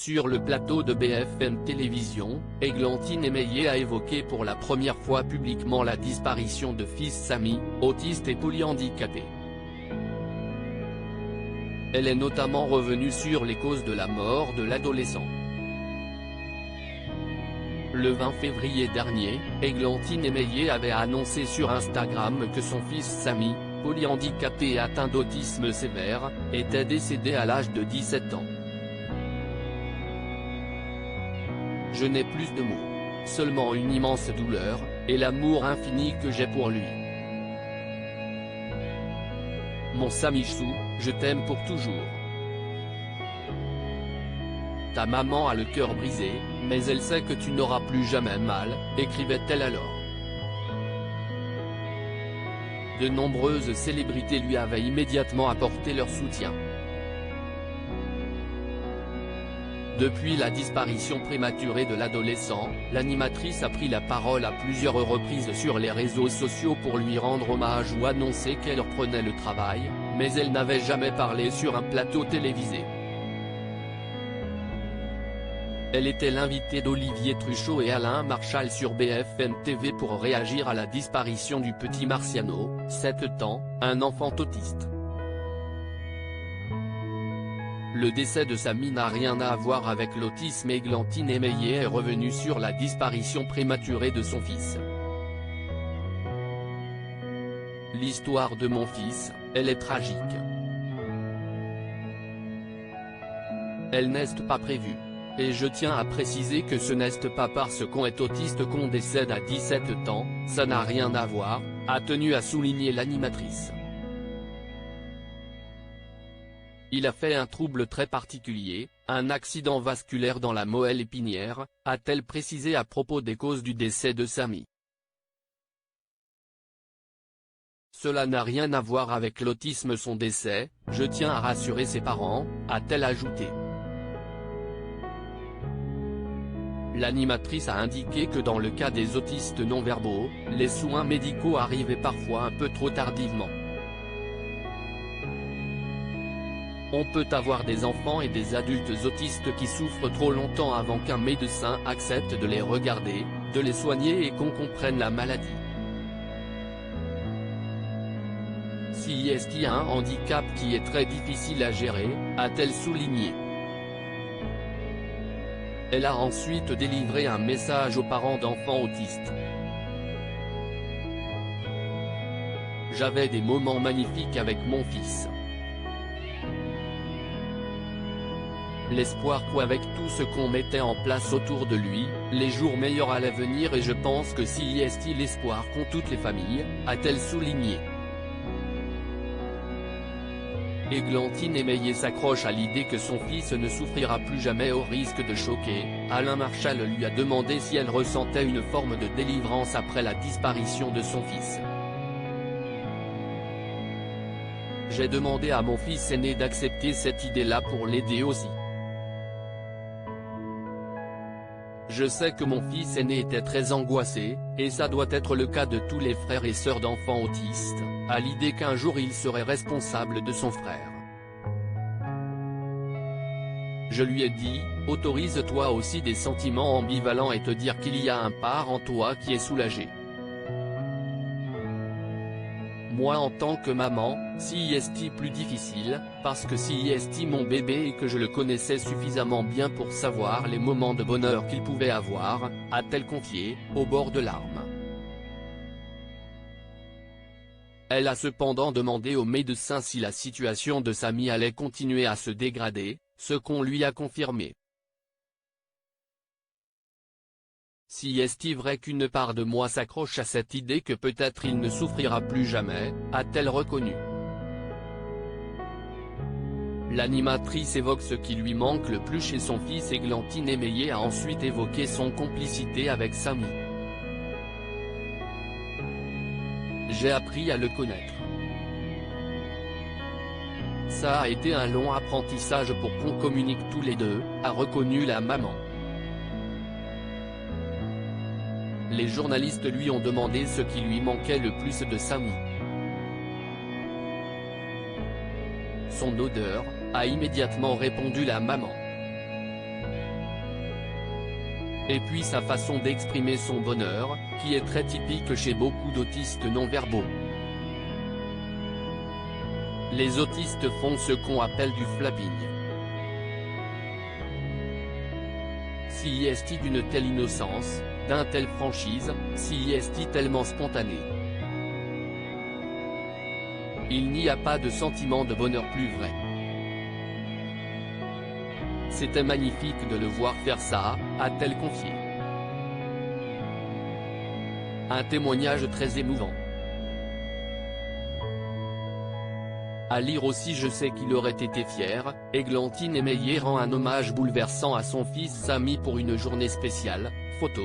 Sur le plateau de BFM Télévision, Églantine Émeillé a évoqué pour la première fois publiquement la disparition de fils Samy, autiste et polyhandicapé. Elle est notamment revenue sur les causes de la mort de l'adolescent. Le 20 février dernier, Églantine Émeillé avait annoncé sur Instagram que son fils Samy, polyhandicapé et atteint d'autisme sévère, était décédé à l'âge de 17 ans. Je n'ai plus de mots. Seulement une immense douleur, et l'amour infini que j'ai pour lui. Mon Samichou, je t'aime pour toujours. Ta maman a le cœur brisé, mais elle sait que tu n'auras plus jamais mal, écrivait-elle alors. De nombreuses célébrités lui avaient immédiatement apporté leur soutien. Depuis la disparition prématurée de l'adolescent, l'animatrice a pris la parole à plusieurs reprises sur les réseaux sociaux pour lui rendre hommage ou annoncer qu'elle reprenait le travail, mais elle n'avait jamais parlé sur un plateau télévisé. Elle était l'invitée d'Olivier Truchot et Alain Marchal sur BFM TV pour réagir à la disparition du petit Marciano, 7 ans, un enfant autiste. Le décès de Samy n'a rien à voir avec l'autisme. Églantine Émeillé est revenue sur la disparition prématurée de son fils. L'histoire de mon fils, elle est tragique. Elle n'est pas prévue. Et je tiens à préciser que ce n'est pas parce qu'on est autiste qu'on décède à 17 ans, ça n'a rien à voir, a tenu à souligner l'animatrice. Il a fait un trouble très particulier, un accident vasculaire dans la moelle épinière, a-t-elle précisé à propos des causes du décès de Samy. Cela n'a rien à voir avec l'autisme. Son décès, je tiens à rassurer ses parents, a-t-elle ajouté. L'animatrice a indiqué que dans le cas des autistes non-verbaux, les soins médicaux arrivaient parfois un peu trop tardivement. On peut avoir des enfants et des adultes autistes qui souffrent trop longtemps avant qu'un médecin accepte de les regarder, de les soigner et qu'on comprenne la maladie. Si est-il un handicap qui est très difficile à gérer, a-t-elle souligné. Elle a ensuite délivré un message aux parents d'enfants autistes. J'avais des moments magnifiques avec mon fils. L'espoir qu'avec tout ce qu'on mettait en place autour de lui, les jours meilleurs allaient venir et je pense que si est l'espoir qu'ont toutes les familles, a-t-elle souligné. Églantine Émeillé s'accroche à l'idée que son fils ne souffrira plus jamais au risque de choquer. Alain Marchal lui a demandé si elle ressentait une forme de délivrance après la disparition de son fils. J'ai demandé à mon fils aîné d'accepter cette idée-là pour l'aider aussi. Je sais que mon fils aîné était très angoissé, et ça doit être le cas de tous les frères et sœurs d'enfants autistes, à l'idée qu'un jour il serait responsable de son frère. Je lui ai dit, autorise-toi aussi des sentiments ambivalents et te dire qu'il y a un part en toi qui est soulagé. Moi en tant que maman, si est plus difficile, parce que si est mon bébé et que je le connaissais suffisamment bien pour savoir les moments de bonheur qu'il pouvait avoir, a-t-elle confié, au bord de larmes. Elle a cependant demandé au médecin si la situation de Samy allait continuer à se dégrader, ce qu'on lui a confirmé. Si est-il vrai qu'une part de moi s'accroche à cette idée que peut-être il ne souffrira plus jamais, a-t-elle reconnu. L'animatrice évoque ce qui lui manque le plus chez son fils. Églantine Émeillé a ensuite évoqué son complicité avec Samy. J'ai appris à le connaître. Ça a été un long apprentissage pour qu'on communique tous les deux, a reconnu la maman. Les journalistes lui ont demandé ce qui lui manquait le plus de Samy. Son odeur, a immédiatement répondu la maman. Et puis sa façon d'exprimer son bonheur, qui est très typique chez beaucoup d'autistes non-verbaux. Les autistes font ce qu'on appelle du flapping. Si est d'une telle innocence, d'un tel franchise, si est tellement spontané. Il n'y a pas de sentiment de bonheur plus vrai. C'était magnifique de le voir faire ça, a-t-elle confié. Un témoignage très émouvant. À lire aussi. Je sais qu'il aurait été fier. Églantine Émeillé rend un hommage bouleversant à son fils Samy pour une journée spéciale. Photo,